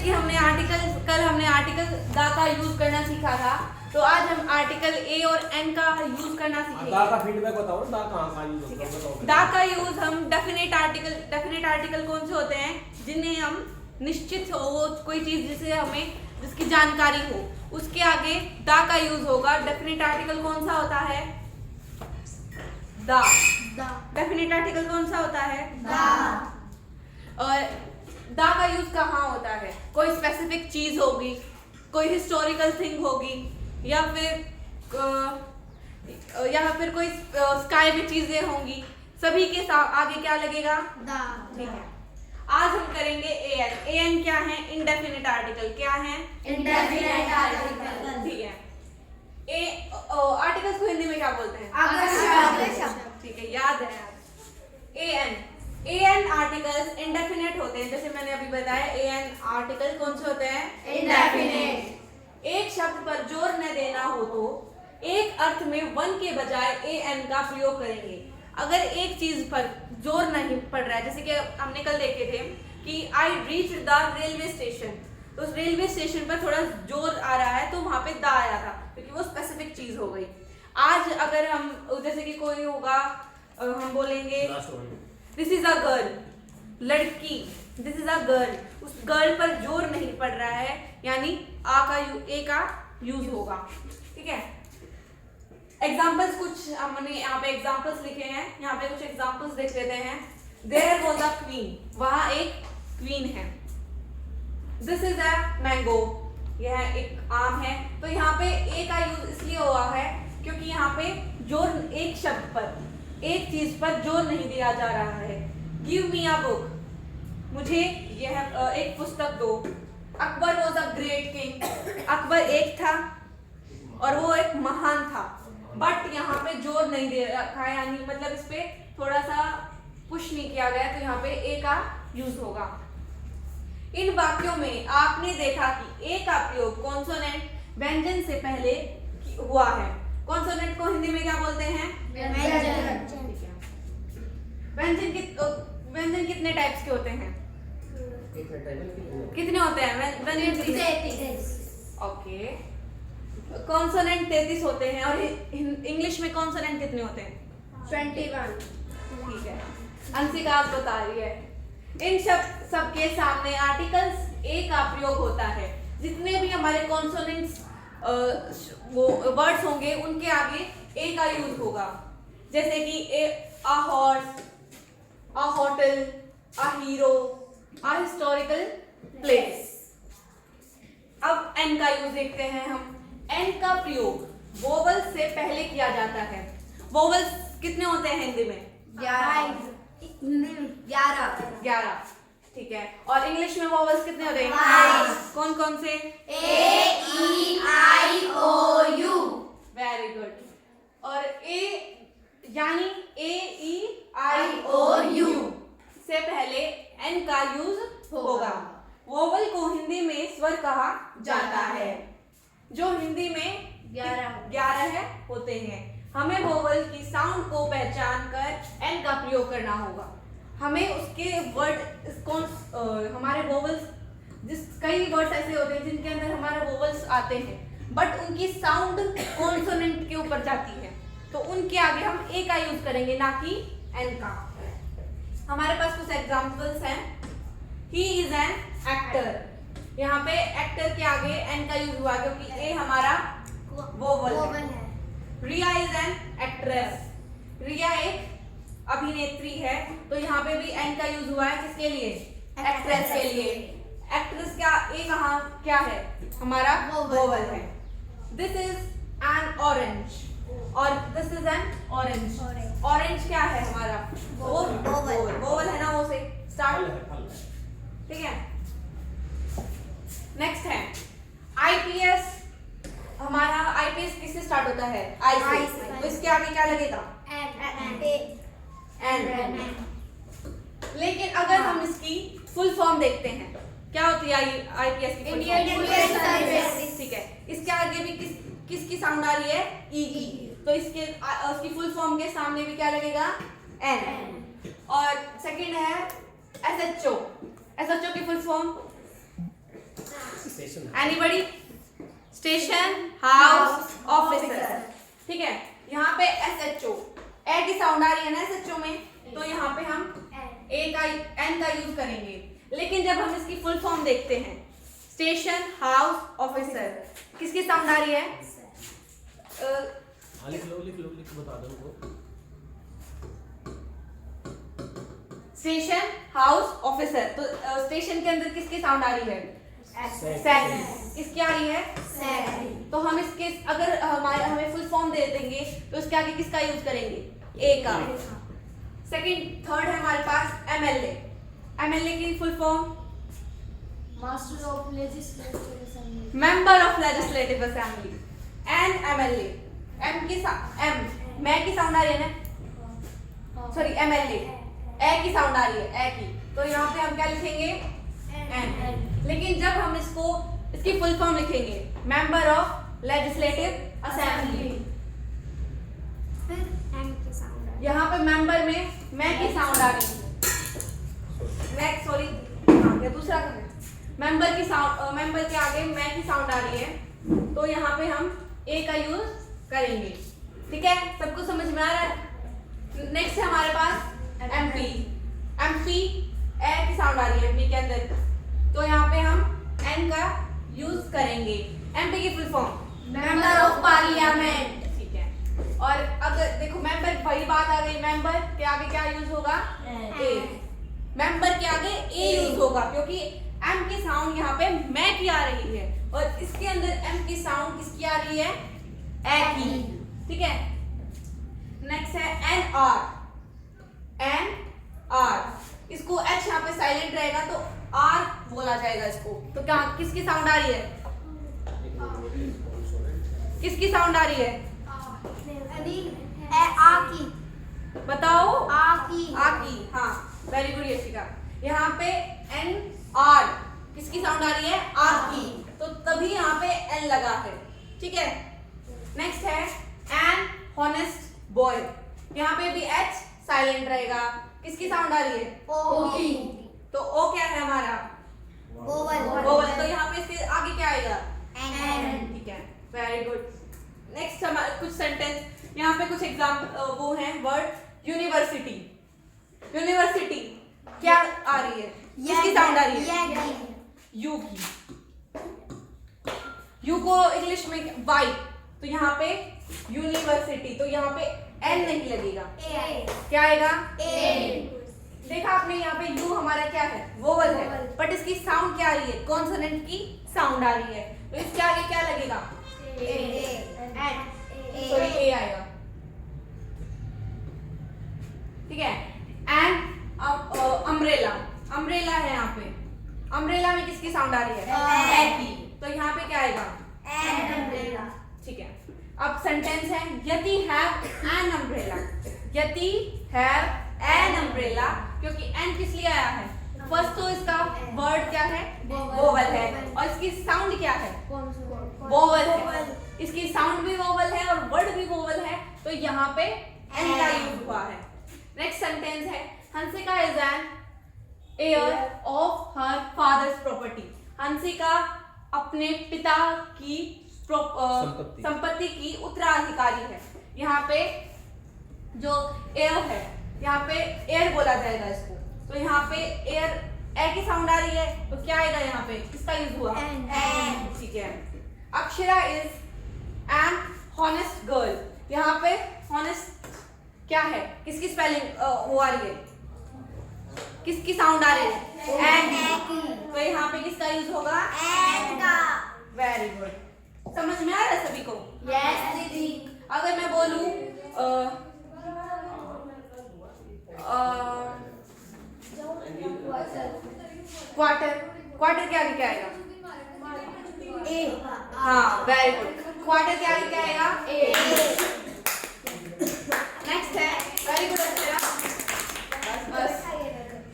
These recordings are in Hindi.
कि कल हमने आर्टिकल दा का यूज करना सीखा था, तो आज हम आर्टिकल ए और एन का यूज करना सीखेंगे। दा का फीडबैक बताओ ना, दा कहां का यूज होता है? दा का यूज हम डेफिनेट आर्टिकल कौन से होते हैं जिन्हें हम निश्चित हो, वो कोई चीज जिसकी जानकारी हो, उसके आगे दा का यूज होगा। डेफिनेट आर्टिकल कौन सा होता है? दा। डेफिनेट आर्टिकल कौन सा होता है? दा। और दा का यूज कहाँ होता है? कोई स्पेसिफिक चीज होगी, कोई हिस्टोरिकल थिंग होगी, या फिर कोई स्काई में चीजें होंगी, सभी के आगे क्या लगेगा? दा। ठीक है, आज हम करेंगे एन। एन क्या है? Indefinite article. क्या है? Indefinite article. ठीक है, आर्टिकल्स को हिंदी में क्या बोलते हैं? अगले शब्द। ठीक है, याद है आज। एन आर्टिकल्स इंडेफिनिट होते हैं, जैसे मैंने अभी बताया। एन आर्टिकल कौन से होते हैं? इंडेफिनिट। एक शब्द पर जोर न देना हो तो एक अर्थ में वन के बजाय एन का प्रयोग करेंगे। अगर एक चीज पर जोर नहीं पड़ रहा है, जैसे कि हमने कल देखे थे कि I reach the railway station, तो उस रेलवे स्टेशन पर थोड़ा जोर आ रहा है तो वहां पे दा आया था, क्योंकि वो स्पेसिफिक चीज हो गई। आज अगर हम जैसे कि कोई होगा, हम बोलेंगे दिस इज अ गर्ल, लड़की, दिस इज अ गर्ल, उस गर्ल पर जोर नहीं पड़ रहा है, यानी ए का यूज होगा। ठीक है, एग्जाम्पल्स कुछ हमने यहाँ पे एग्जाम्पल्स लिखे हैं, यहाँ पे कुछ एग्जाम्पल्स देख लेते हैं। देयर वाज अ क्वीन, वहां एक क्वीन है। दिस इज अ मैंगो, यह एक आम है। तो यहाँ पे ए का यूज इसलिए हुआ है क्योंकि यहाँ पे जोर एक शब्द पर, एक चीज पर जोर नहीं दिया जा रहा है। गिव मी अ बुक, मुझे यह एक पुस्तक दो। Akbar was a great king, Akbar एक था और वो एक महान था। बट यहाँ पे जोर नहीं दे रखा है, यानी मतलब इस पे थोड़ा सा पुश नहीं किया गया, तो यहाँ पे ए का यूज होगा। इन वाक्यों में आपने देखा कि ए का प्रयोग कॉन्सोनेंट व्यंजन से पहले हुआ है। कॉन्सोनेंट को हिंदी में क्या बोलते हैं? व्यंजन कितने टाइप्स के होते हैं? कितने होते हैं व्यंजन? 33। ओके, कॉन्सोनेंट 33 होते हैं। और इंग्लिश में कॉन्सोनेंट कितने होते हैं? 21। ठीक है, अंशिका आप बता रही है। इन सबके सामने आर्टिकल्स ए का प्रयोग होता है। जितने भी हमारे कॉन्सोनेंट्स वो वर्ड्स होंगे, उनके आगे ए का यूज होगा। जैसे कि a horse, a hotel, a hero, a historical place. अब एन का यूज देखते हैं हम। एन का प्रयोग वोवल से पहले किया जाता है। वोवल्स कितने होते हैं हिंदी में? 11। ठीक है, और इंग्लिश में वोवल्स कितने होते हैं? कौन कौन से? A, E, I, O, U। Very good. और यानी A, E, I, O, U से पहले एन का यूज होगा। वोवल को हिंदी में स्वर कहा जाता है, जो हिंदी में 11 होते हैं। हमें वोवल की साउंड को पहचान कर एन का प्रयोग करना होगा। हमें उसके हमारे वोवल्स, कई वर्ड्स ऐसे होते हैं जिनके अंदर हमारे वोवल्स आते हैं, बट उनकी साउंड कॉन्सोनेंट के ऊपर जाती है, तो उनके आगे हम ए का यूज करेंगे, ना कि एन का। हमारे पास कुछ एग्जांपल्स हैं। ही इज एन एक्टर, यहाँ पे एक्टर के आगे एन का यूज हुआ क्योंकि ए हमारा वोवल है। रिया इज एन एक्ट्रेस, रिया एक अभिनेत्री है, तो यहाँ पे भी एन का यूज हुआ है। किसके लिए? एक्ट्रेस के लिए। एक्ट्रेस का ए कहाँ क्या है? हमारा वोवल है। दिस इज एन ऑरेंज, और this is an orange. Orange क्या है हमारा? वोवल है ना, वो से स्टार्ट। ठीक है, नेक्स्ट है आईपीएस। हमारा आईपीएस किससे स्टार्ट होता है? आई से, तो इसके आगे क्या लगेगा? एन। लेकिन अगर हम इसकी फुल फॉर्म देखते हैं, क्या होती है आईपीएस की? Indian police service. ठीक है, इसके आगे भी किसकी साउंड आ रही है? ई की, तो उसकी फुल फॉर्म के सामने भी क्या लगेगा? एन। और सेकंड है एसएचओ। एसएचओ की full form station anybody? Station house officer. ठीक है, यहाँ पे SHO, ए की साउंड आ रही है ना SHO में, तो यहाँ पे हम एन का यूज करेंगे। लेकिन जब हम इसकी फुल फॉर्म देखते हैं, स्टेशन हाउस ऑफिसर, किसकी साउंड आ रही है? लिख लो बता दो उनको। स्टेशन हाउस ऑफिसर, तो स्टेशन के अंदर किसकी साउंड आ रही है? सैन। किसकी आ रही है? सैन। तो हम इसके अगर हमें फुल फॉर्म दे देंगे तो इसके आगे किसका यूज करेंगे? ए का। थर्ड है हमारे पास MLA। MLA की full form? Master of Legislative Assembly. Member of legislative assembly. And MLA, मैं की साउंड आ रही है ना, सॉरी MLA, ए की साउंड आ रही है, ए की, तो यहाँ पे हम क्या लिखेंगे? एन। लेकिन जब हम इसकी फुल फॉर्म लिखेंगे, मेंबर ऑफ लेजिस्लेटिव असेंबली, यहाँ पे मेंबर में मैं की साउंड आ रही है, नेक्स्ट सॉरी दूसरा मेंबर की साउंड, मेंबर के आगे मैं की साउंड आ रही है, तो यहाँ पे हम ए का यूज करेंगे। ठीक है, सबको समझ में आ रहा है? नेक्स्ट है हमारे पास MP। MP ए की साउंड आ रही है MP के अंदर, तो यहाँ पे हम एन का यूज करेंगे। MP की full form? Member of Parliament. ठीक है, और अगर देखो मेंबर, वही बात आ गई, मेंबर के आगे क्या यूज होगा? ए। मेंबर के आगे ए यूज होगा, क्योंकि एम की साउंड यहाँ पे मैं की आ रही है, और इसके अंदर एम की साउंड किसकी आ रही है? ए की। ठीक है, नेक्स्ट है NR। इसको H यहाँ पे साइलेंट रहेगा तो R बोला जाएगा इसको, तो क्या किसकी साउंड आ रही है? किसकी साउंड आ रही है? आ की। बताओ। आ की। हाँ, वेरी गुड यशिका। यहाँ पे NR किसकी साउंड आ रही है? आर की, तो तभी यहाँ पे N लगा है। ठीक है, नेक्स्ट है एन हॉनेस्ट बॉय। यहाँ पे भी H साइलेंट रहेगा, किसकी साउंड आ रही है? ओ की। तो O क्या है हमारा? वोवल, तो यहाँ पे इसके आगे क्या आएगा? एन। ठीक है, वेरी गुड। नेक्स्ट हमारे कुछ सेंटेंस, यहाँ पे कुछ एग्जाम्पल वो हैं वर्ड। यूनिवर्सिटी क्या आ रही है? किसकी साउंड आ रही है? यू की। यू को इंग्लिश में वाई, तो यहाँ पे यूनिवर्सिटी, तो यहाँ पे एन नहीं लगेगा, क्या आएगा? देखा आपने, यहाँ पे यू हमारा क्या है? वोवल है, बट इसकी साउंड क्या आ रही है? कॉन्सोनेंट की साउंड आ रही है, तो इसके आगे क्या लगेगा? सॉरी, ए आएगा। ठीक है, एंड अम्ब्रेला है यहाँ पे, अम्ब्रेला में किसकी साउंड आ रही है? ए की, तो यहाँ पे क्या आएगा? ठीक है, अब सेंटेंस है Yati have an umbrella. Yati have an umbrella, क्योंकि एन किस लिए आया है? फर्स्ट तो इसका वर्ड क्या है? वोवल है, और इसकी साउंड क्या है? वोवल है। इसकी साउंड भी वोवल है और वर्ड भी वोवल है, तो यहाँ पे एन का यूज हुआ है। नेक्स्ट सेंटेंस है Hansika is an heir of her father's property. Hansika अपने पिता की संपत्ति की उत्तराधिकारी है। यहाँ पे जो एयर है, यहाँ पे एयर बोला जाएगा इसको, तो यहाँ पे एयर ए की साउंड आ रही है, तो क्या आएगा यहाँ पे? किसका यूज हुआ? एन। ठीक है, Akshara is an honest girl. यहाँ पे हॉनेस्ट क्या है? किसकी स्पेलिंग वो आ रही है? किसकी साउंड आ रही है? एन की, तो यहाँ पे किसका यूज होगा? एन का। वेरी गुड, समझ में आ रहा है सभी को? यस दीदी। अगर मैं बोलूं क्वार्टर के आगे क्या आएगा? ए। हाँ, वेरी गुड। क्वार्टर के आगे क्या आएगा? ए। नेक्स्ट है, वेरी गुड अक्षरा, बस।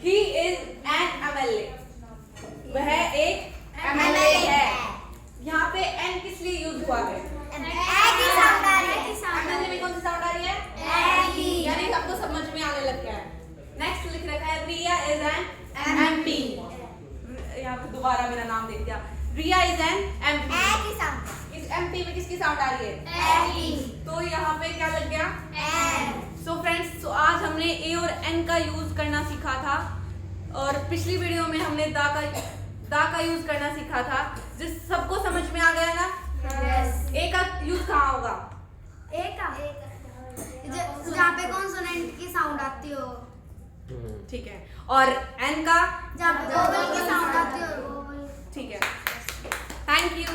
He is an MLA। वह एक MLA है। यहाँ पे एन किस लिए यूज हुआ है? MLA में कौन सी साउंड आ रही है? यानी सबको समझ में आने लग गया है। नेक्स्ट लिख रखा है रिया इज एन MP। यहाँ पे दोबारा मेरा नाम देख दिया। रिया इज एन एमपी। ए की साउंड, इस एमपी में किसकी साउंड आ रही है? ए की, तो यहाँ पे क्या लग गया? एन। सो फ्रेंड्स, आज हमने ए और एन का यूज करना सीखा था और पिछली वीडियो में हमने दा का यूज करना सीखा था। जिस सबको समझ में आ गया ना? यस। ए का यूज कहाँ होगा? ए का, जहाँ पे कॉन्सोनेंट की साउंड आती हो, ठीक है। और एन का? जहाँ पे वोवल की साउंड आती हो। ठीक है। Thank you.